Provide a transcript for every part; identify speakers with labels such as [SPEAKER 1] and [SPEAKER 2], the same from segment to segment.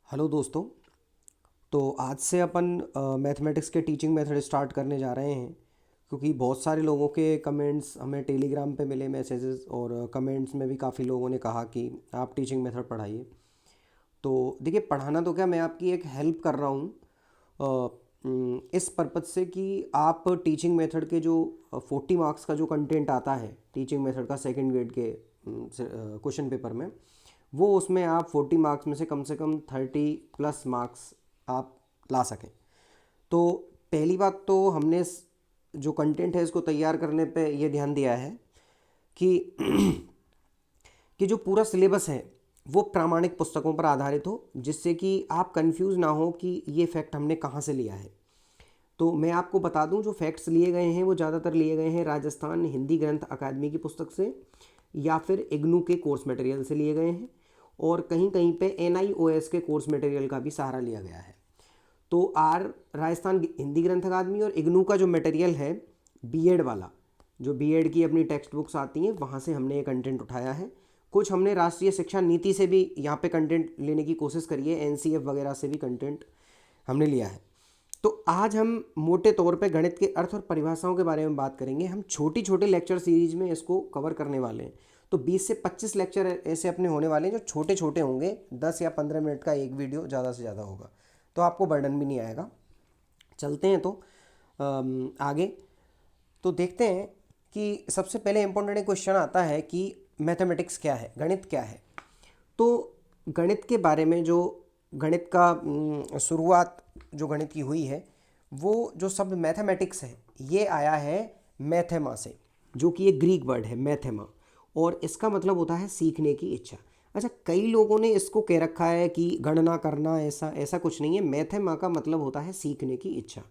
[SPEAKER 1] Hello दोस्तों। तो आज से अपन मैथमेटिक्स के टीचिंग मेथड स्टार्ट करने जा रहे हैं, क्योंकि बहुत सारे लोगों के कमेंट्स हमें टेलीग्राम पे मिले मैसेजेस, और कमेंट्स में भी काफ़ी लोगों ने कहा कि आप टीचिंग मेथड पढ़ाइए। तो देखिए, पढ़ाना तो क्या, मैं आपकी एक हेल्प कर रहा हूँ इस पर्पज़ से कि आप टीचिंग मेथड के जो 40 मार्क्स का जो कंटेंट आता है टीचिंग मेथड का सेकेंड ग्रेड के क्वेश्चन पेपर में, वो उसमें आप 40 मार्क्स में से कम 30+ मार्क्स आप ला सकें। तो पहली बात तो हमने जो कंटेंट है इसको तैयार करने पे ये ध्यान दिया है कि कि जो पूरा सिलेबस है वो प्रामाणिक पुस्तकों पर आधारित हो, जिससे कि आप कंफ्यूज ना हो कि ये फैक्ट हमने कहाँ से लिया है। तो मैं आपको बता दूं, जो फैक्ट्स लिए गए हैं वो ज़्यादातर लिए गए हैं राजस्थान हिंदी ग्रंथ अकादमी की पुस्तक से, या फिर इग्नू के कोर्स मटेरियल से लिए गए हैं, और कहीं कहीं पे NIOS के कोर्स मटेरियल का भी सहारा लिया गया है। तो राजस्थान हिंदी ग्रंथ अकादमी और इग्नू का जो मटेरियल है बीएड वाला, जो बीएड की अपनी टेक्स्ट बुक्स आती हैं, वहाँ से हमने ये कंटेंट उठाया है। कुछ हमने राष्ट्रीय शिक्षा नीति से भी यहाँ पे कंटेंट लेने की कोशिश करी है, NCF वगैरह से भी कंटेंट हमने लिया है। तो आज हम मोटे तौर पे गणित के अर्थ और परिभाषाओं के बारे में बात करेंगे। हम छोटी छोटे लेक्चर सीरीज में इसको कवर करने वाले हैं। तो 20 से 25 लेक्चर ऐसे अपने होने वाले हैं जो छोटे छोटे होंगे, 10 या 15 मिनट का एक वीडियो ज़्यादा से ज़्यादा होगा, तो आपको बर्डन भी नहीं आएगा। चलते हैं तो आगे। तो देखते हैं कि सबसे पहले इम्पोर्टेंट क्वेश्चन आता है कि मैथमेटिक्स क्या है, गणित क्या है। तो गणित के बारे में, जो गणित का शुरुआत जो गणित की हुई है, वो जो शब्द मैथमेटिक्स है ये आया है मैथेमा से, जो कि एक ग्रीक वर्ड है मैथेमा, और इसका मतलब होता है सीखने की इच्छा। अच्छा, कई लोगों ने इसको कह रखा है कि गणना करना, ऐसा ऐसा कुछ नहीं है। मैथेमा का मतलब होता है सीखने की इच्छा,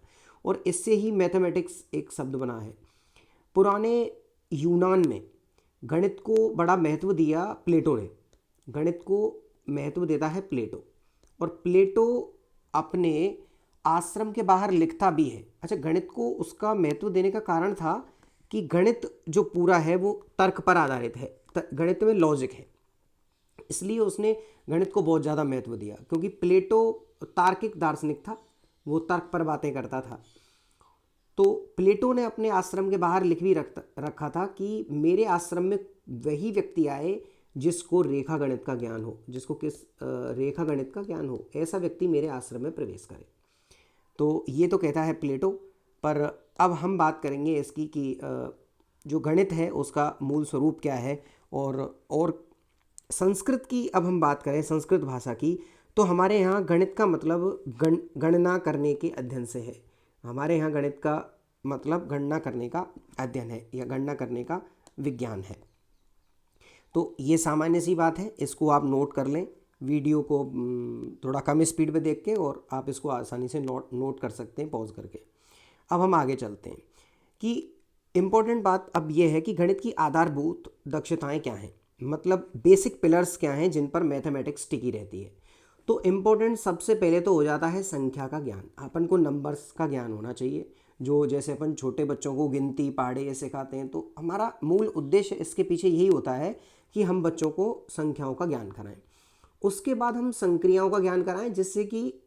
[SPEAKER 1] और इससे ही मैथमेटिक्स एक शब्द बना है। पुराने यूनान में गणित को बड़ा महत्व दिया प्लेटो ने। गणित को महत्व देता है प्लेटो, और प्लेटो अपने आश्रम के बाहर लिखता भी है। अच्छा, गणित को उसका महत्व देने का कारण था कि गणित जो पूरा है वो तर्क पर आधारित है, गणित में लॉजिक है, इसलिए उसने गणित को बहुत ज़्यादा महत्व दिया। क्योंकि प्लेटो तार्किक दार्शनिक था, वो तर्क पर बातें करता था। तो प्लेटो ने अपने आश्रम के बाहर लिख भी रखा था कि मेरे आश्रम में वही व्यक्ति आए जिसको रेखा गणित का ज्ञान हो, जिसको रेखा गणित का ज्ञान हो, ऐसा व्यक्ति मेरे आश्रम में प्रवेश करे। तो ये तो कहता है प्लेटो। पर अब हम बात करेंगे इसकी कि जो गणित है उसका मूल स्वरूप क्या है। और संस्कृत की अब हम बात करें, संस्कृत भाषा की, तो हमारे यहाँ गणित का मतलब गणना करने के अध्ययन से है। हमारे यहाँ गणित का मतलब गणना करने का अध्ययन है, या गणना करने का विज्ञान है। तो ये सामान्य सी बात है, इसको आप नोट कर लें। वीडियो को थोड़ा कम स्पीड पे देख के, और आप इसको आसानी से नोट कर सकते हैं पॉज करके। अब हम आगे चलते हैं कि इम्पोर्टेंट बात अब यह है कि गणित की आधारभूत दक्षताएं क्या हैं, मतलब बेसिक पिलर्स क्या हैं जिन पर मैथमेटिक्स टिकी रहती है। तो इम्पोर्टेंट सबसे पहले तो हो जाता है संख्या का ज्ञान। अपन को नंबर्स का ज्ञान होना चाहिए। जो जैसे अपन छोटे बच्चों को गिनती पहाड़े सिखाते हैं, तो हमारा मूल उद्देश्य इसके पीछे यही होता है कि हम बच्चों को संख्याओं का ज्ञान कराएं। उसके बाद हम संक्रियाओं का ज्ञान कराएं, जिससे कि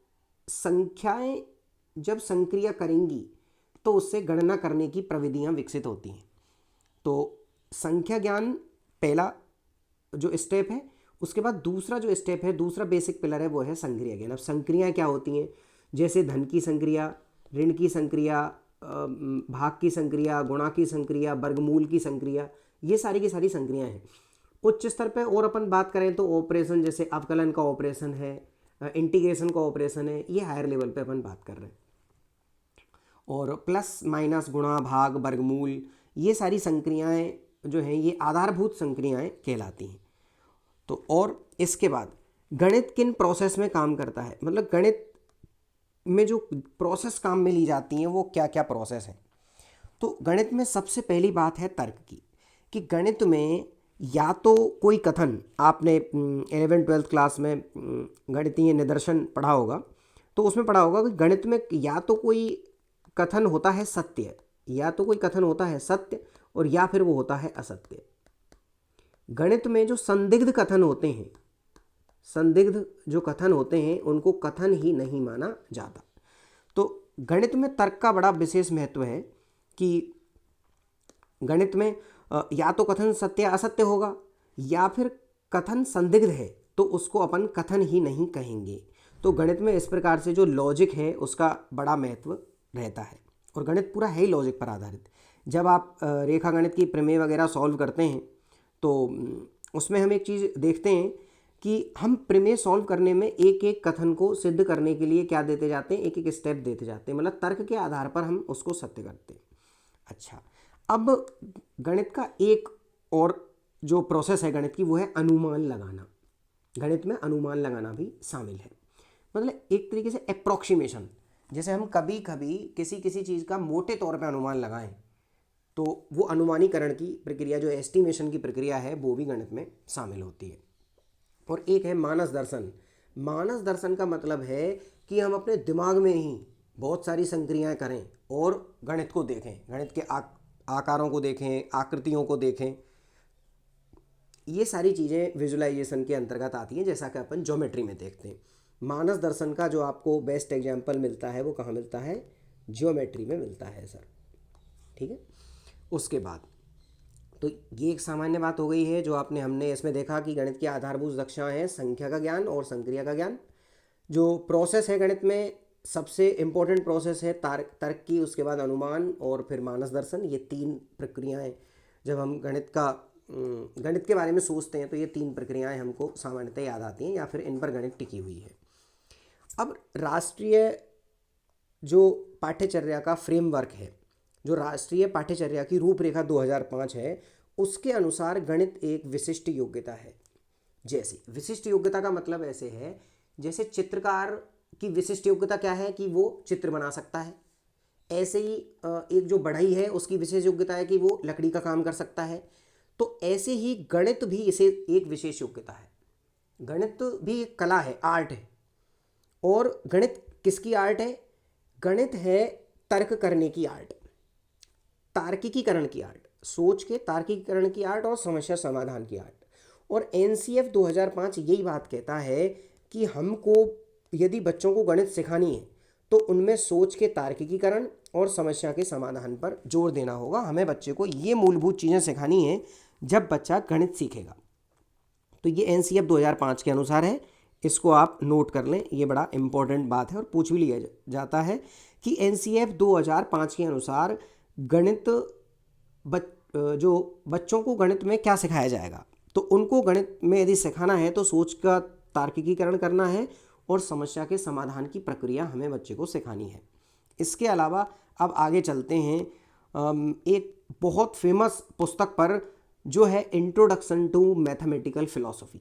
[SPEAKER 1] संख्याएं जब संक्रिया करेंगी तो उससे गणना करने की प्रविधियां विकसित होती हैं। तो संख्या ज्ञान पहला जो स्टेप है। उसके बाद दूसरा जो स्टेप है, दूसरा बेसिक पिलर है, वो है संक्रिया ज्ञान। अब संक्रियाएं क्या होती हैं, जैसे धन की संक्रिया, ऋण की संक्रिया, भाग की संक्रिया, गुणा की संक्रिया, वर्गमूल की संक्रिया, ये सारी की सारी संक्रियाएं हैं। उच्च स्तर पे और अपन बात करें तो ऑपरेशन, जैसे अवकलन का ऑपरेशन है, इंटीग्रेशन का ऑपरेशन है, ये हायर लेवल पे अपन बात कर रहे हैं। और प्लस माइनस, गुणा भाग वर्गमूल, ये सारी संक्रियाएं जो हैं ये आधारभूत संक्रियाएं कहलाती हैं। तो और इसके बाद गणित किन प्रोसेस में काम करता है, मतलब गणित में जो प्रोसेस काम में ली जाती हैं वो क्या क्या प्रोसेस हैं। तो गणित में सबसे पहली बात है तर्क की, कि गणित में या तो कोई कथन, आपने 11वीं 12वीं क्लास में गणितीय निदर्शन पढ़ा होगा, तो उसमें पढ़ा होगा कि गणित में या तो कोई कथन होता है सत्य, या तो कोई कथन होता है सत्य, और या फिर वो होता है असत्य। गणित में जो संदिग्ध कथन होते हैं, संदिग्ध जो कथन होते हैं उनको कथन ही नहीं माना जाता। तो गणित में तर्क का बड़ा विशेष महत्व है कि गणित में या तो कथन सत्य असत्य होगा या फिर कथन संदिग्ध है तो उसको अपन कथन ही नहीं कहेंगे। तो गणित में इस प्रकार से जो लॉजिक है उसका बड़ा महत्व रहता है और गणित पूरा है ही लॉजिक पर आधारित। जब आप रेखा गणित की प्रमेय वगैरह सॉल्व करते हैं तो उसमें हम एक चीज़ देखते हैं कि हम प्रमेय सॉल्व करने में एक एक कथन को सिद्ध करने के लिए क्या देते जाते हैं, एक एक स्टेप देते जाते हैं, मतलब तर्क के आधार पर हम उसको सत्य करते हैं। अच्छा, अब गणित का एक और जो प्रोसेस है गणित की वो है अनुमान लगाना। गणित में अनुमान लगाना भी शामिल है, मतलब एक तरीके से अप्रोक्सीमेशन। जैसे हम कभी कभी किसी चीज़ का मोटे तौर पे अनुमान लगाएं तो वो अनुमानीकरण की प्रक्रिया, जो एस्टिमेशन की प्रक्रिया है, वो भी गणित में शामिल होती है। और एक है मानस दर्शन। मानस दर्शन का मतलब है कि हम अपने दिमाग में ही बहुत सारी संक्रियाएं करें और गणित को देखें, गणित के आकारों को देखें, आकृतियों को देखें। ये सारी चीज़ें विजुअलाइजेशन के अंतर्गत आती हैं, जैसा कि अपन ज्योमेट्री में देखते हैं। मानस दर्शन का जो आपको बेस्ट एग्जाम्पल मिलता है वो कहाँ मिलता है? ज्योमेट्री में मिलता है सर। ठीक है, उसके बाद तो ये एक सामान्य बात हो गई है जो हमने इसमें देखा कि गणित की आधारभूत दक्षाएं हैं संख्या का ज्ञान और संक्रिया का ज्ञान। जो प्रोसेस है गणित में सबसे इम्पोर्टेंट प्रोसेस है तर्क की, उसके बाद अनुमान और फिर मानस दर्शन। ये तीन प्रक्रियाएं जब हम गणित के बारे में सोचते हैं तो ये तीन प्रक्रियाएं हमको सामान्यतः याद आती हैं या फिर इन पर गणित टिकी हुई है। अब राष्ट्रीय जो पाठ्यचर्या का फ्रेमवर्क है, जो राष्ट्रीय पाठ्यचर्या की रूपरेखा 2005 है, उसके अनुसार गणित एक विशिष्ट योग्यता है। जैसे विशिष्ट योग्यता का मतलब ऐसे है, जैसे चित्रकार की विशिष्ट योग्यता क्या है कि वो चित्र बना सकता है, ऐसे ही एक जो बढ़ई है उसकी विशेष योग्यता है कि वो लकड़ी का काम कर सकता है। तो ऐसे ही गणित भी इसे एक विशेष योग्यता है। गणित भी एक कला है, आर्ट है। और गणित किसकी आर्ट है? गणित है तर्क करने की आर्ट, तार्किकीकरण की आर्ट, सोच के तार्किकीकरण की आर्ट और समस्या समाधान की आर्ट। और एनसीएफ 2005 यही बात कहता है कि हमको यदि बच्चों को गणित सिखानी है तो उनमें सोच के तार्किकीकरण और समस्या के समाधान पर जोर देना होगा। हमें बच्चे को ये मूलभूत चीज़ें सिखानी है जब बच्चा गणित सीखेगा। तो ये एनसीएफ 2005 के अनुसार है, इसको आप नोट कर लें, ये बड़ा इंपॉर्टेंट बात है और पूछ भी लिया जाता है कि एनसीएफ 2005 के अनुसार गणित जो बच्चों को गणित में क्या सिखाया जाएगा। तो उनको गणित में यदि सिखाना है तो सोच का तार्किकीकरण करना है और समस्या के समाधान की प्रक्रिया हमें बच्चे को सिखानी है। इसके अलावा अब आगे चलते हैं एक बहुत फेमस पुस्तक पर, जो है इंट्रोडक्शन टू मैथमेटिकल फिलॉसफी।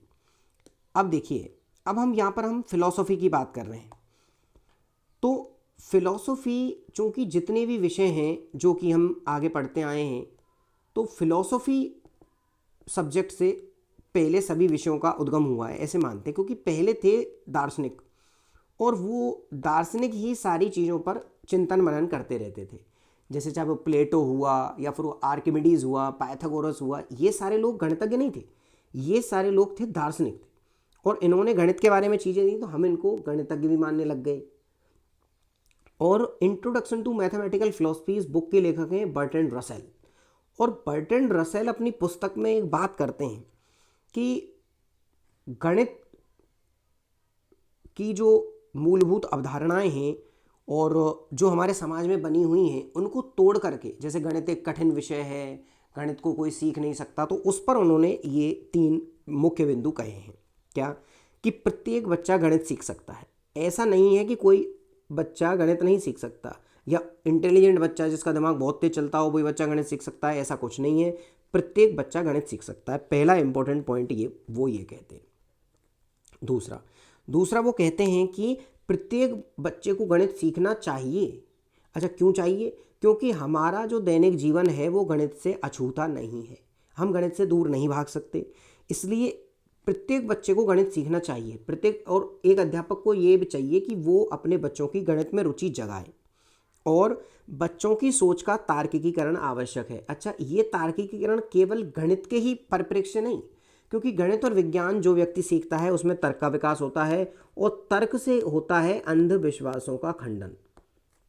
[SPEAKER 1] अब देखिए, अब हम फिलॉसफी की बात कर रहे हैं। तो फिलॉसफी, चूँकि जितने भी विषय हैं जो कि हम आगे पढ़ते आए हैं, तो फिलॉसफी सब्जेक्ट से पहले सभी विषयों का उद्गम हुआ है, ऐसे मानते हैं, क्योंकि पहले थे दार्शनिक और वो दार्शनिक ही सारी चीज़ों पर चिंतन मनन करते रहते थे। जैसे चाहे वो प्लेटो हुआ या फिर वो आर्किमिडीज हुआ, पाइथागोरस हुआ, ये सारे लोग गणितज्ञ नहीं थे, ये सारे लोग थे दार्शनिक थे। और इन्होंने गणित के बारे में चीज़ें दी तो हम इनको गणितज्ञ भी मानने लग गए। और इंट्रोडक्शन टू मैथमेटिकल फिलॉसफी इस बुक के लेखक हैं बर्ट्रैंड रसेल। और बर्ट्रैंड रसेल अपनी पुस्तक में एक बात करते हैं कि गणित की जो मूलभूत अवधारणाएं हैं और जो हमारे समाज में बनी हुई हैं उनको तोड़ करके, जैसे गणित एक कठिन विषय है, गणित को कोई सीख नहीं सकता, तो उस पर उन्होंने ये तीन मुख्य बिंदु कहे हैं। क्या? कि प्रत्येक बच्चा गणित सीख सकता है। ऐसा नहीं है कि कोई बच्चा गणित नहीं सीख सकता या इंटेलिजेंट बच्चा जिसका दिमाग बहुत तेज चलता हो वही बच्चा गणित सीख सकता है, ऐसा कुछ नहीं है। प्रत्येक बच्चा गणित सीख सकता है। पहला इंपॉर्टेंट पॉइंट ये कहते हैं। दूसरा वो कहते हैं कि प्रत्येक बच्चे को गणित सीखना चाहिए। अच्छा, क्यों चाहिए? क्योंकि हमारा जो दैनिक जीवन है वो गणित से अछूता नहीं है, हम गणित से दूर नहीं भाग सकते, इसलिए प्रत्येक बच्चे को गणित सीखना चाहिए। और एक अध्यापक को ये भी चाहिए कि वो अपने बच्चों की गणित में रुचि जगाए। और बच्चों की सोच का तार्किकीकरण आवश्यक है। अच्छा, ये तार्किकीकरण केवल गणित के ही परिप्रेक्ष्य नहीं, क्योंकि गणित और विज्ञान जो व्यक्ति सीखता है उसमें तर्क का विकास होता है, और तर्क से होता है अंधविश्वासों का खंडन।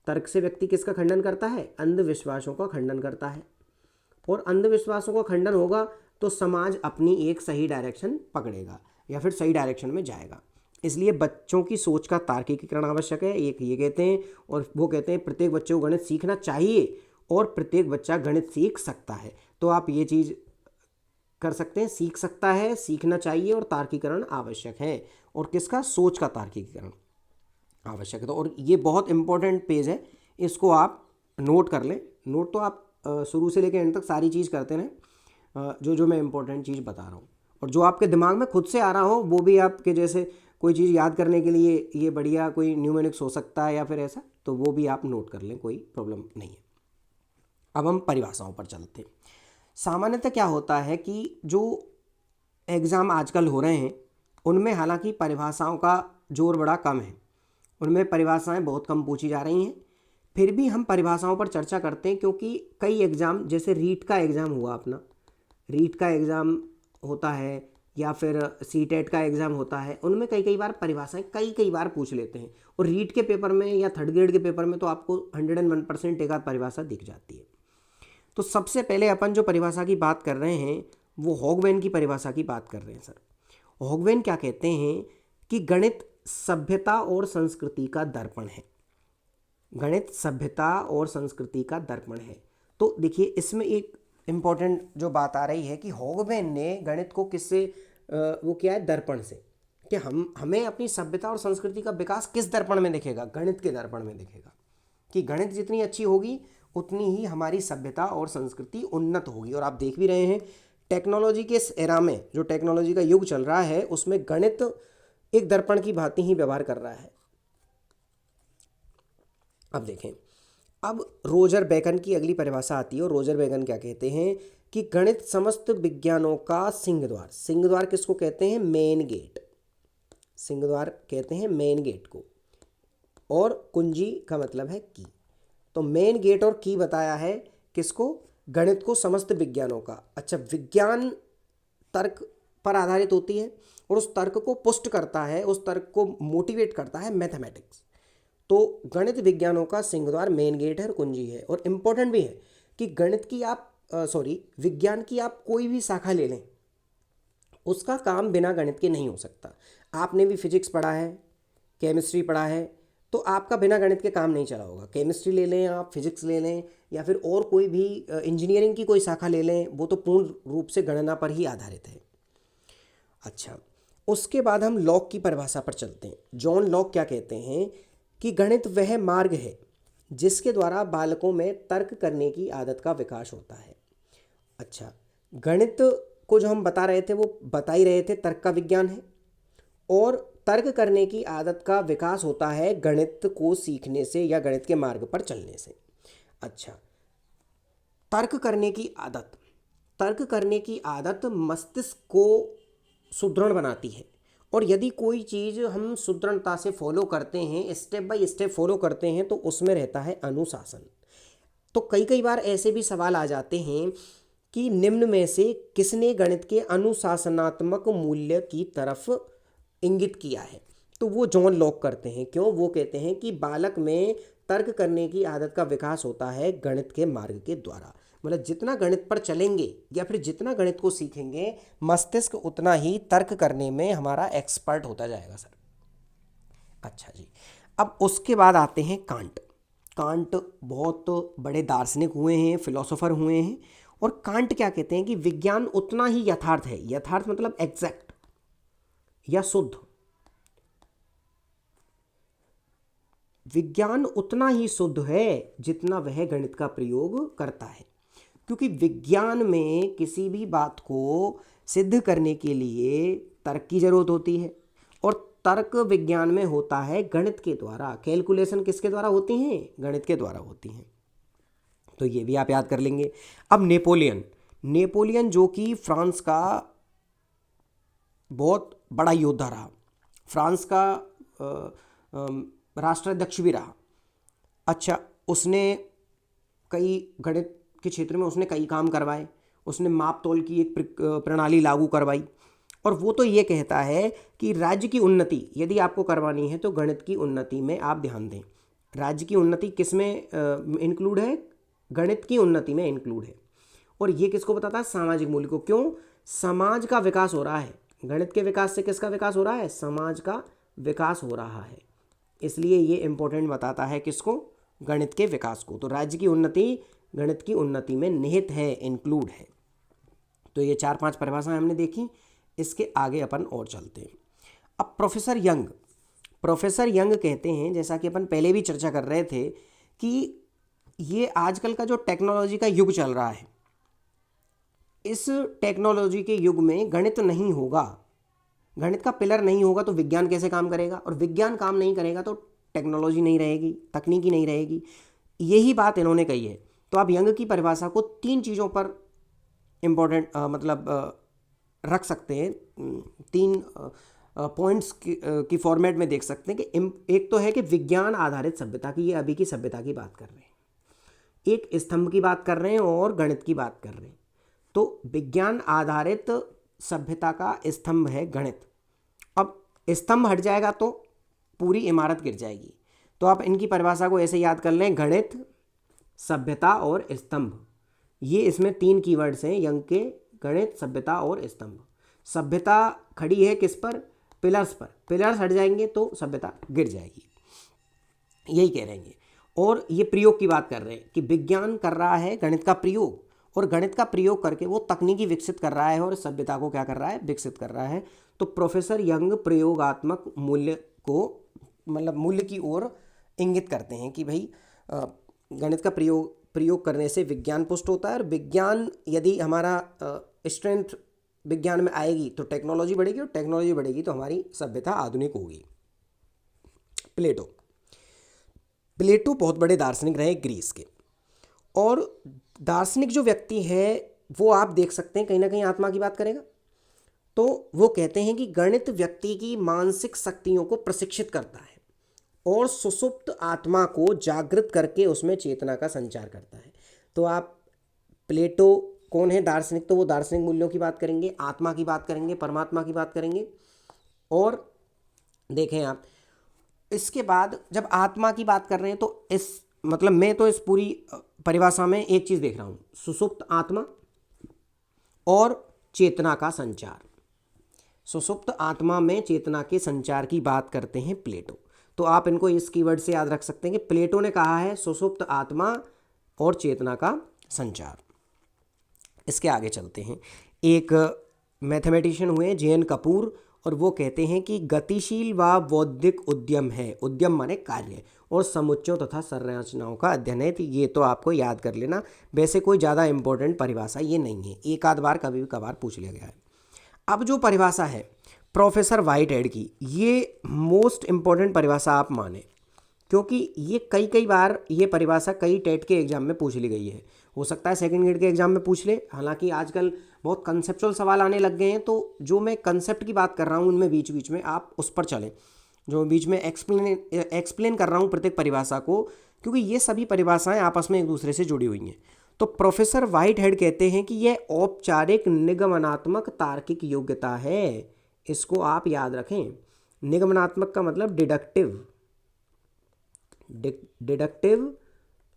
[SPEAKER 1] तर्क से व्यक्ति किसका खंडन करता है? अंधविश्वासों का खंडन करता है, और अंधविश्वासों का खंडन होगा तो समाज अपनी एक सही डायरेक्शन पकड़ेगा या फिर सही डायरेक्शन में जाएगा। इसलिए बच्चों की सोच का तार्किकीकरण आवश्यक है, एक ये कहते हैं, और वो कहते हैं प्रत्येक बच्चे को गणित सीखना चाहिए और प्रत्येक बच्चा गणित सीख सकता है। तो आप ये चीज़ कर सकते हैं, सीख सकता है, सीखना चाहिए और तार्किकीकरण आवश्यक है, और किसका? सोच का तार्किकीकरण आवश्यक है। तो और ये बहुत इंपॉर्टेंट पेज है, इसको आप नोट कर लें। नोट तो आप शुरू से लेकर एंड तक सारी चीज़ करते रहें, जो जो मैं इंपॉर्टेंट चीज़ बता रहा हूँ, और जो आपके दिमाग में खुद से आ रहा हो वो भी आपके, जैसे कोई चीज़ याद करने के लिए ये बढ़िया कोई न्यूमेरिक्स हो सकता है या फिर ऐसा, तो वो भी आप नोट कर लें, कोई प्रॉब्लम नहीं है। अब हम परिभाषाओं पर चलते हैं। सामान्यतः क्या होता है कि जो एग्ज़ाम आजकल हो रहे हैं उनमें हालांकि परिभाषाओं का जोर बड़ा कम है, उनमें परिभाषाएं बहुत कम पूछी जा रही हैं, फिर भी हम परिभाषाओं पर चर्चा करते हैं, क्योंकि कई एग्ज़ाम, जैसे रीट का एग्ज़ाम हुआ अपना, रीट का एग्ज़ाम होता है या फिर सीटेट का एग्ज़ाम होता है, उनमें कई बार परिभाषाएं कई बार पूछ लेते हैं, और रीट के पेपर में या थर्ड ग्रेड के पेपर में तो आपको 101% एक आध परिभाषा दिख जाती है। तो सबसे पहले अपन जो परिभाषा की बात कर रहे हैं वो हॉगवेन की परिभाषा की बात कर रहे हैं सर। हॉगवेन क्या कहते हैं कि गणित सभ्यता और संस्कृति का दर्पण है। गणित सभ्यता और संस्कृति का दर्पण है। तो देखिए इसमें एक इम्पॉर्टेंट जो बात आ रही है कि हॉगवेन ने गणित को किससे वो किया है? दर्पण से, कि हमें अपनी सभ्यता और संस्कृति का विकास किस दर्पण में दिखेगा? गणित के दर्पण में दिखेगा, कि गणित जितनी अच्छी होगी उतनी ही हमारी सभ्यता और संस्कृति उन्नत होगी। और आप देख भी रहे हैं टेक्नोलॉजी के इस एरा में, जो टेक्नोलॉजी का युग चल रहा है उसमें गणित एक दर्पण की भांति ही व्यवहार कर रहा है। अब देखें, अब रोजर बेकन की अगली परिभाषा आती है, और रोजर बेकन क्या कहते हैं कि गणित समस्त विज्ञानों का सिंहद्वार। सिंहद्वार किसको कहते हैं? Main gate. सिंहद्वार कहते हैं मेन गेट को, और कुंजी का मतलब है की। तो मेन गेट और की बताया है किसको? गणित को समस्त विज्ञानों का। अच्छा, विज्ञान तर्क पर आधारित होती है और उस तर्क को पुष्ट करता है, उस तर्क को मोटिवेट करता है मैथमेटिक्स। तो गणित विज्ञानों का सिंहद्वार, मेन गेट है और कुंजी है। और इम्पोर्टेंट भी है कि गणित की आप विज्ञान की आप कोई भी शाखा ले लें, उसका काम बिना गणित के नहीं हो सकता। आपने भी फिजिक्स पढ़ा है, केमिस्ट्री पढ़ा है, तो आपका बिना गणित के काम नहीं चला होगा। केमिस्ट्री ले लें आप, फिजिक्स ले लें, या फिर और कोई भी इंजीनियरिंग की कोई शाखा ले लें, वो तो पूर्ण रूप से गणना पर ही आधारित है। अच्छा, उसके बाद हम लॉक की परिभाषा पर चलते हैं। जॉन लॉक क्या कहते हैं कि गणित वह मार्ग है जिसके द्वारा बालकों में तर्क करने की आदत का विकास होता है। अच्छा, गणित को जो हम बता रहे थे वो बता ही रहे थे तर्क का विज्ञान है, और तर्क करने की आदत का विकास होता है गणित को सीखने से या गणित के मार्ग पर चलने से। अच्छा, तर्क करने की आदत, तर्क करने की आदत मस्तिष्क को सुदृढ़ बनाती है, और यदि कोई चीज़ हम सुदृढ़ता से फॉलो करते हैं, स्टेप बाय स्टेप फॉलो करते हैं, तो उसमें रहता है अनुशासन। तो कई बार ऐसे भी सवाल आ जाते हैं कि निम्न में से किसने गणित के अनुशासनात्मक मूल्य की तरफ इंगित किया है? तो वो जॉन लॉक करते हैं। क्यों? वो कहते हैं कि बालक में तर्क करने की आदत का विकास होता है गणित के मार्ग के द्वारा। मतलब जितना गणित पर चलेंगे या फिर जितना गणित को सीखेंगे, मस्तिष्क उतना ही तर्क करने में हमारा एक्सपर्ट होता जाएगा सर। अच्छा जी, अब उसके बाद आते हैं कांट। कांट बहुत बड़े दार्शनिक हुए हैं, फिलोसोफर हुए हैं, और कांट क्या कहते हैं कि विज्ञान उतना ही यथार्थ है। यथार्थ मतलब एग्जैक्ट या शुद्ध। विज्ञान उतना ही शुद्ध है जितना वह गणित का प्रयोग करता है, क्योंकि विज्ञान में किसी भी बात को सिद्ध करने के लिए तर्क की जरूरत होती है, और तर्क विज्ञान में होता है गणित के द्वारा। कैलकुलेशन किसके द्वारा होती हैं? गणित के द्वारा होती हैं। तो ये भी आप याद कर लेंगे। अब नेपोलियन, नेपोलियन जो कि फ्रांस का बहुत बड़ा योद्धा रहा, फ्रांस का राष्ट्राध्यक्ष भी रहा। अच्छा, उसने कई गणित के क्षेत्र में उसने कई काम करवाए। उसने माप तोल की एक प्रणाली लागू करवाई, और वो तो ये कहता है कि राज्य की उन्नति यदि आपको करवानी है तो गणित की उन्नति में आप ध्यान दें। राज्य की उन्नति किस में इंक्लूड है? गणित की उन्नति में इंक्लूड है। और ये किसको बताता है? सामाजिक मूल्य को। क्यों? समाज का विकास हो रहा है। गणित के विकास से किसका विकास हो रहा है? समाज का विकास हो रहा है। इसलिए ये इंपॉर्टेंट बताता है किसको? गणित के विकास को। तो राज्य की उन्नति गणित की उन्नति में निहित है, इंक्लूड है। तो ये 4-5 परिभाषाएं हमने देखी। इसके आगे अपन और चलते हैं। अब प्रोफेसर यंग कहते हैं, जैसा कि अपन पहले भी चर्चा कर रहे थे, कि ये आजकल का जो टेक्नोलॉजी का युग चल रहा है, इस टेक्नोलॉजी के युग में गणित नहीं होगा, गणित का पिलर नहीं होगा तो विज्ञान कैसे काम करेगा? और विज्ञान काम नहीं करेगा तो टेक्नोलॉजी नहीं रहेगी, तकनीकी नहीं रहेगी। यही बात इन्होंने कही है। तो आप यंग की परिभाषा को 3 चीज़ों पर इम्पोर्टेंट रख सकते हैं, 3 पॉइंट्स की फॉर्मेट में देख सकते हैं कि एक तो है कि विज्ञान आधारित सभ्यता की, ये अभी की सभ्यता की बात कर रहे हैं, एक स्तंभ की बात कर रहे हैं और गणित की बात कर रहे हैं। तो विज्ञान आधारित सभ्यता का स्तंभ है गणित। अब स्तंभ हट जाएगा तो पूरी इमारत गिर जाएगी। तो आप इनकी परिभाषा को ऐसे याद कर लें, गणित, सभ्यता और स्तंभ। ये इसमें 3 कीवर्ड्स हैं यंग के, गणित, सभ्यता और स्तंभ। सभ्यता खड़ी है किस पर? पिलर्स पर। पिलर्स हट जाएंगे तो सभ्यता गिर जाएगी, यही कह रहे हैं। और ये प्रयोग की बात कर रहे हैं कि विज्ञान कर रहा है गणित का प्रयोग, और गणित का प्रयोग करके वो तकनीकी विकसित कर रहा है और सभ्यता को क्या कर रहा है? विकसित कर रहा है। तो प्रोफेसर यंग प्रयोगात्मक मूल्य को, मतलब मूल्य की ओर इंगित करते हैं कि भाई गणित का प्रयोग करने से विज्ञान पुष्ट होता है, और विज्ञान यदि हमारा स्ट्रेंथ विज्ञान में आएगी तो टेक्नोलॉजी बढ़ेगी, और टेक्नोलॉजी बढ़ेगी तो हमारी सभ्यता आधुनिक होगी। प्लेटो बहुत बड़े दार्शनिक रहे ग्रीस के, और दार्शनिक जो व्यक्ति है वो आप देख सकते हैं कहीं ना कहीं आत्मा की बात करेगा। तो वो कहते हैं कि गणित व्यक्ति की मानसिक शक्तियों को प्रशिक्षित करता है और सुसुप्त आत्मा को जागृत करके उसमें चेतना का संचार करता है। तो आप प्लेटो कौन है? दार्शनिक। तो वो दार्शनिक मूल्यों की बात करेंगे, आत्मा की बात करेंगे, परमात्मा की बात करेंगे। और देखें आप, इसके बाद जब आत्मा की बात कर रहे हैं तो मैं तो इस पूरी परिभाषा में एक चीज़ देख रहा हूँ, सुसुप्त आत्मा और चेतना का संचार। सुसुप्त आत्मा में चेतना के संचार की बात करते हैं प्लेटो। तो आप इनको इस कीवर्ड से याद रख सकते हैं कि प्लेटो ने कहा है सुसुप्त आत्मा और चेतना का संचार। इसके आगे चलते हैं। एक मैथमेटिशियन हुए जे.एन. कपूर, और वो कहते हैं कि गतिशील व बौद्धिक उद्यम है, उद्यम माने कार्य, और समुच्चयों तथा संरचनाओं का अध्ययन है। तो ये तो आपको याद कर लेना, वैसे कोई ज़्यादा इंपॉर्टेंट परिभाषा ये नहीं है, एक आध बार कभी कभार पूछ लिया गया है। अब जो परिभाषा है प्रोफेसर व्हाइटहेड की, ये मोस्ट इंपॉर्टेंट परिभाषा आप माने, क्योंकि ये कई बार ये परिभाषा कई टेट के एग्जाम में पूछ ली गई है। हो सकता है सेकंड ग्रेड के एग्जाम में पूछ ले, हालांकि आजकल बहुत कंसेप्चुअल सवाल आने लग गए हैं। तो जो मैं कंसेप्ट की बात कर रहा हूँ उनमें बीच बीच में आप उस पर चलें, जो बीच में एक्सप्लेन कर रहा हूँ प्रत्येक परिभाषा को, क्योंकि ये सभी परिभाषाएं आपस में एक दूसरे से जुड़ी हुई हैं। तो प्रोफेसर व्हाइटहेड कहते हैं कि यह औपचारिक निगमनात्मक तार्किक योग्यता है। इसको आप याद रखें। निगमनात्मक का मतलब डिडक्टिव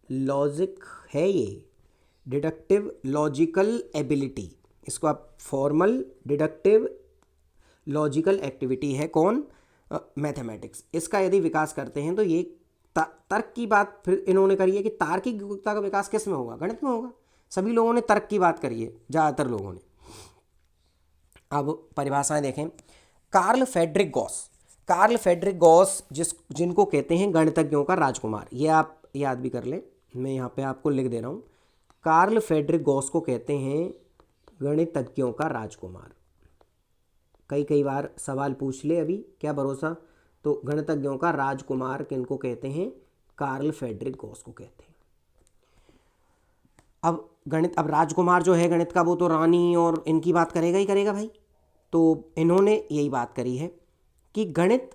[SPEAKER 1] लॉजिक है, ये डिडक्टिव लॉजिकल एबिलिटी, इसको आप फॉर्मल डिडक्टिव लॉजिकल एक्टिविटी है कौन? मैथमेटिक्स। इसका यदि विकास करते हैं तो ये तर्क की बात फिर इन्होंने करी है कि तार्किक योग्यता का विकास किस में होगा? गणित में होगा। सभी लोगों ने तर्क की बात करी है, ज़्यादातर लोगों ने। अब परिभाषाएं देखें। कार्ल फ्रेडरिक गॉस जिनको कहते हैं गणितज्ञों का राजकुमार, ये आप याद भी कर लें, मैं यहाँ पे आपको लिख दे रहा हूँ। कार्ल फ्रेडरिक गॉस को कहते हैं गणितज्ञों का राजकुमार। कई बार सवाल पूछ ले, अभी क्या भरोसा। तो गणितज्ञों का राजकुमार किनको कहते हैं? कार्ल फ्रेडरिक गॉस को कहते हैं। अब राजकुमार जो है गणित का, वो तो रानी और इनकी बात करेगा ही करेगा भाई। तो इन्होंने यही बात करी है कि गणित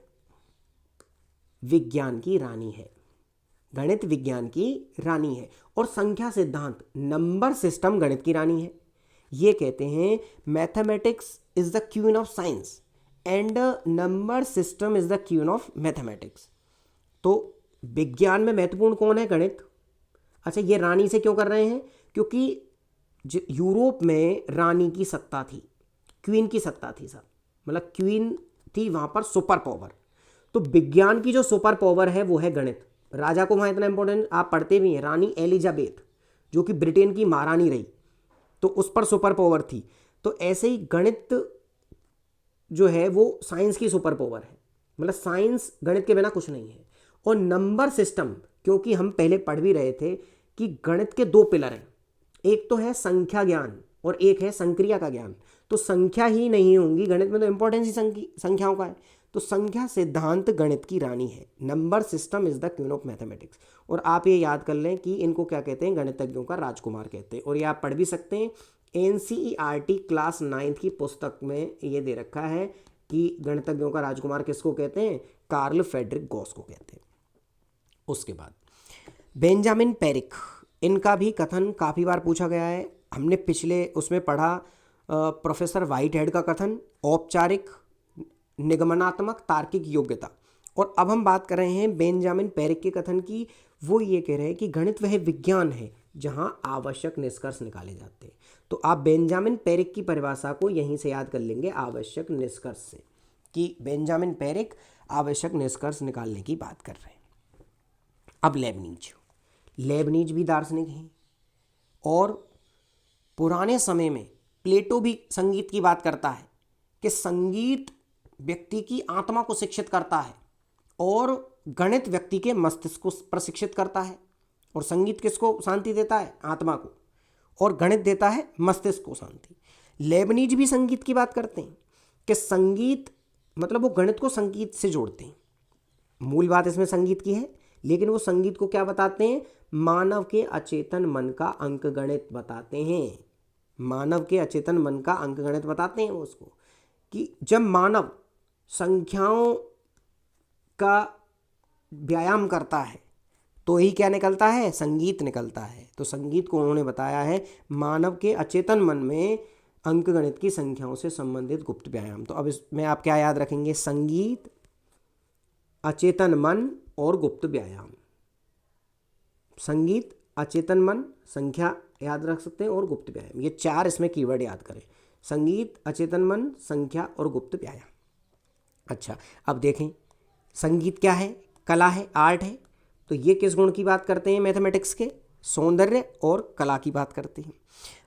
[SPEAKER 1] विज्ञान की रानी है, गणित विज्ञान की रानी है, और संख्या सिद्धांत, नंबर सिस्टम गणित की रानी है। ये कहते हैं mathematics is the queen of science and number system is the queen of mathematics. तो विज्ञान में महत्वपूर्ण कौन है? गणित। अच्छा, ये रानी से क्यों कर रहे हैं? क्योंकि यूरोप में रानी की सत्ता थी, क्वीन की सत्ता थी सर, मतलब क्वीन थी वहाँ पर सुपर पावर। तो विज्ञान की जो सुपर पावर है वो है गणित। राजा को वहाँ इतना इंपॉर्टेंट आप पढ़ते भी हैं, रानी एलिजाबेथ जो कि ब्रिटेन की महारानी रही, तो उस पर सुपर पावर थी। तो ऐसे ही गणित जो है वो साइंस की सुपर पावर है, मतलब साइंस गणित के बिना कुछ नहीं है। और नंबर सिस्टम, क्योंकि हम पहले पढ़ भी रहे थे कि गणित के दो पिलर हैं, एक तो है संख्या ज्ञान और एक है संक्रिया का ज्ञान। तो संख्या ही नहीं होंगी गणित में तो इंपॉर्टेंस ही संख्याओं का है। तो संख्या सिद्धांत गणित की रानी है। Number system is the queen of mathematics. और आप ये याद कर लें कि इनको क्या कहते हैं? गणितज्ञों का राजकुमार कहते हैं। और ये आप पढ़ भी सकते हैं, NCERT क्लास 9th की पुस्तक में ये दे रखा है कि गणितज्ञों का राजकुमार किसको कहते हैं? कार्ल फ्रेडरिक गॉस को कहते हैं। उसके बाद बेंजामिन पेरिक, इनका भी कथन काफ़ी बार पूछा गया है। हमने पिछले उसमें पढ़ा प्रोफेसर व्हाइट हेड का कथन, औपचारिक, निगमनात्मक, तार्किक योग्यता। और अब हम बात कर रहे हैं बेंजामिन पेरिक के कथन की। वो ये कह रहे हैं कि गणित वह विज्ञान है जहां आवश्यक निष्कर्ष निकाले जाते हैं। तो आप बेंजामिन पेरिक की परिभाषा को यहीं से याद कर लेंगे, आवश्यक निष्कर्ष से, कि बेंजामिन पेरिक आवश्यक निष्कर्ष निकालने की बात कर रहे हैं। अब लेबनीज भी दार्शनिक हैं। और पुराने समय में प्लेटो भी संगीत की बात करता है कि संगीत व्यक्ति की आत्मा को शिक्षित करता है और गणित व्यक्ति के मस्तिष्क को प्रशिक्षित करता है। और संगीत किसको शांति देता है? आत्मा को। और गणित देता है मस्तिष्क को शांति। लेबनीज भी संगीत की बात करते हैं कि संगीत मतलब वो गणित को संगीत से जोड़ते हैं। मूल बात इसमें संगीत की है, लेकिन वो संगीत को क्या बताते हैं? मानव के अचेतन मन का अंकगणित बताते हैं। मानव के अचेतन मन का अंकगणित बताते हैं उसको, कि जब मानव संख्याओं का व्यायाम करता है तो ही क्या निकलता है? संगीत निकलता है। तो संगीत को उन्होंने बताया है मानव के अचेतन मन में अंकगणित की संख्याओं से संबंधित गुप्त व्यायाम। तो अब इसमें आप क्या याद रखेंगे? संगीत, अचेतन मन और गुप्त व्यायाम। संगीत, अचेतन मन, संख्या याद रख सकते हैं, और गुप्त व्यायाम। ये चार इसमें कीवर्ड याद करें: संगीत, अचेतन मन, संख्या और गुप्त व्यायाम। अच्छा, अब देखें संगीत क्या है? कला है, आर्ट है। तो ये किस गुण की बात करते हैं? मैथमेटिक्स के सौंदर्य और कला की बात करते हैं।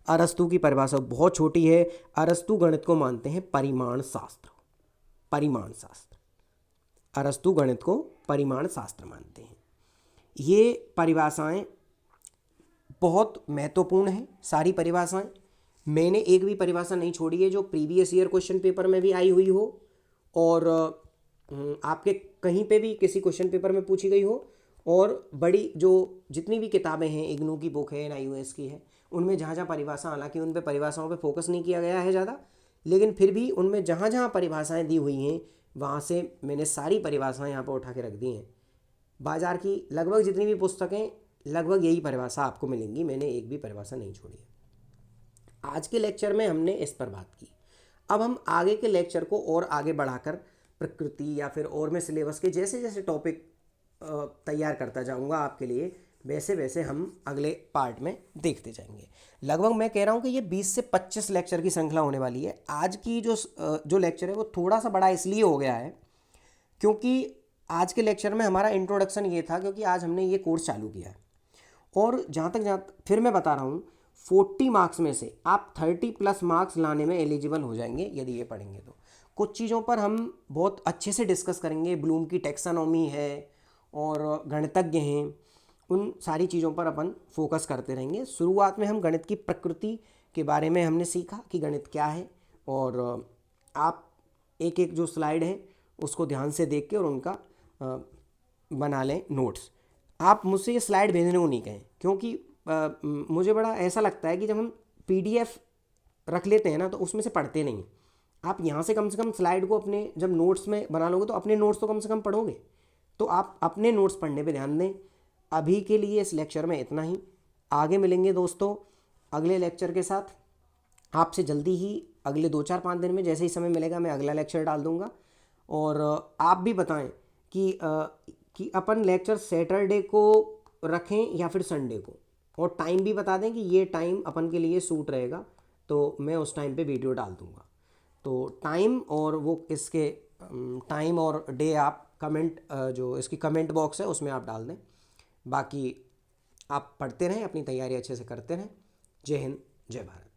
[SPEAKER 1] अरस्तु की परिभाषा बहुत छोटी है। अरस्तु गणित को मानते हैं परिमाण शास्त्र। परिमाण शास्त्र, अरस्तु गणित को परिमाण शास्त्र मानते हैं। ये परिभाषाएं बहुत महत्वपूर्ण हैं, सारी परिभाषाएं। मैंने एक भी परिभाषा नहीं छोड़ी है जो प्रीवियस ईयर क्वेश्चन पेपर में भी आई हुई हो और आपके कहीं पे भी किसी क्वेश्चन पेपर में पूछी गई हो। और बड़ी जो जितनी भी किताबें हैं, इग्नू की बुक है, NIOS की है, उनमें जहाँ जहाँ परिभाषा, हालांकि उन पे परिभाषाओं पे फोकस नहीं किया गया है ज़्यादा, लेकिन फिर भी उनमें जहाँ जहाँ परिभाषाएं दी हुई हैं वहाँ से मैंने सारी परिभाषाएं यहाँ पर उठा के रख दी हैं। बाजार की लगभग जितनी भी पुस्तकें, लगभग यही परिभाषा आपको मिलेंगी, मैंने एक भी परिभाषा नहीं छोड़ी है। आज के लेक्चर में हमने इस पर बात की। अब हम आगे के लेक्चर को और आगे बढ़ाकर प्रकृति या फिर और मैं सिलेबस के जैसे जैसे टॉपिक तैयार करता जाऊंगा आपके लिए, वैसे वैसे हम अगले पार्ट में देखते जाएंगे। लगभग मैं कह रहा हूँ कि ये 20 से 25 लेक्चर की श्रृंखला होने वाली है। आज की जो लेक्चर है वो थोड़ा सा बड़ा इसलिए हो गया है क्योंकि आज के लेक्चर में हमारा इंट्रोडक्शन ये था, क्योंकि आज हमने ये कोर्स चालू किया है। और जहाँ तक फिर मैं बता रहा हूँ, 40 मार्क्स में से आप 30+ मार्क्स लाने में एलिजिबल हो जाएंगे यदि ये पढ़ेंगे तो। कुछ चीज़ों पर हम बहुत अच्छे से डिस्कस करेंगे। ब्लूम की टैक्सोनॉमी है और गणितज्ञ हैं, उन सारी चीज़ों पर अपन फोकस करते रहेंगे। शुरुआत में हम गणित की प्रकृति के बारे में हमने सीखा कि गणित क्या है, और आप एक एक जो स्लाइड है उसको ध्यान से देख के और उनका बना लें नोट्स। आप मुझसे ये स्लाइड भेजने को नहीं कहें, क्योंकि मुझे बड़ा ऐसा लगता है कि जब हम PDF रख लेते हैं ना तो उसमें से पढ़ते नहीं। आप यहाँ से कम स्लाइड को अपने जब नोट्स में बना लोगे तो अपने नोट्स तो कम से कम पढ़ोगे। तो आप अपने नोट्स पढ़ने पे ध्यान दें। अभी के लिए इस लेक्चर में इतना ही। आगे मिलेंगे दोस्तों अगले लेक्चर के साथ। आपसे जल्दी ही अगले 2 4 5 दिन में जैसे ही समय मिलेगा मैं अगला लेक्चर डाल दूंगा। और आप भी बताएं कि अपन लेक्चर सैटरडे को रखें या फिर संडे को, और टाइम भी बता दें कि ये टाइम अपन के लिए सूट रहेगा, तो मैं उस टाइम पे वीडियो डाल दूंगा। तो टाइम और वो इसके टाइम और डे आप कमेंट, जो इसकी कमेंट बॉक्स है उसमें आप डाल दें। बाकी आप पढ़ते रहें, अपनी तैयारी अच्छे से करते रहें। जय हिंद, जय भारत।